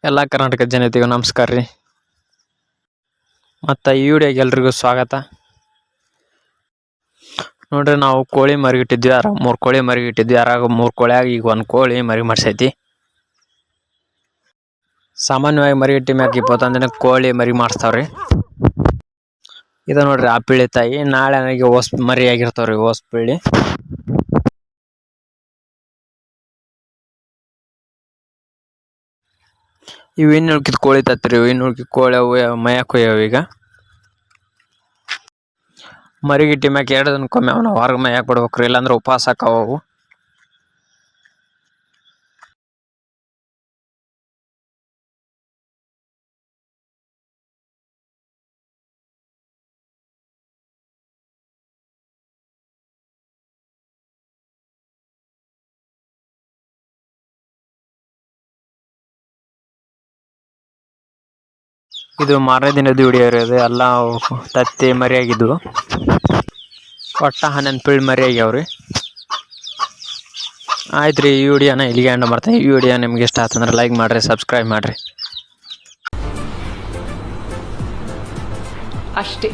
ಎಲ್ಲ ಕರ್ನಾಟಕ ಜನತೆಗೂ ನಮಸ್ಕಾರ ರೀ. ಮತ್ತು ಈ ವಿಡಿಯೋಗೆ ಎಲ್ರಿಗೂ ಸ್ವಾಗತ. ನೋಡ್ರಿ, ನಾವು ಕೋಳಿ ಮರಿಗಿಟ್ಟಿದ್ವಿ. 3 ಕೋಳಿ ಮರಿಗಿಟ್ಟಿದ್ವಿ. 3 ಕೋಳಿಯಾಗ ಈಗ 1 ಕೋಳಿ ಮರಿ ಮಾಡಿಸೈತಿ. ಸಾಮಾನ್ಯವಾಗಿ ಮರಿಗಿಟ್ಟಿ ಮ್ಯಾಗ 21 ದಿನಕ್ಕೆ ಕೋಳಿ ಮರಿ ಮಾಡಿಸ್ತಾವ್ರಿ. ಇದು ನೋಡ್ರಿ ಆ ಪಿಳಿ ತಾಯಿ. ನಾಳೆ ನನಗೆ ಮರಿ ಆಗಿರ್ತಾವ್ರಿ ಪಿಳಿ. ಇವು ಇನ್ನು ಉಳ್ಕಿದ ಕೋಳಿ ತತ್ರಿ. ಇನ್ನು ಉಳ್ಕಿದ ಕೋಳಿ ಮಯಕ್ಕೆ ಹೋಯ್ಯಾವ. ಈಗ ಮರಿಗಿಟ್ಟಿ ಮ್ಯಾಕ 2 ದಿನಕ್ಕೊಮ್ಮೆ ಅವನ್ನ ಹೊರಗೆ ಮಯಕ್ಕೆ ಬಿಡ್ಬೇಕ್ರಿ, ಇಲ್ಲಾಂದ್ರೆ ಉಪವಾಸ ಹಾಕವು. ಇದು ಮಾರನೇ ದಿನದ ವಿಡಿಯೋ ಇರೋದು. ಎಲ್ಲ ತತ್ತಿ ಮರಿಯಾಗಿದ್ವು. ಒಟ್ಟ 11 ಪಿಳಿ ಮರಿ ಆಗ್ಯಾವ್ರಿ. ಆಯ್ತು ರೀ, ಈ ವಿಡಿಯೋನ ಇಲ್ಲಿಗೆ ಎಂಡ್ ಮಾಡ್ತೀನಿ. ಈ ವಿಡಿಯೋ ನಿಮ್ಗೆ ಇಷ್ಟ ಆಯ್ತಂದ್ರೆ ಲೈಕ್ ಮಾಡಿರಿ, ಸಬ್ಸ್ಕ್ರೈಬ್ ಮಾಡಿರಿ ಅಷ್ಟೇ.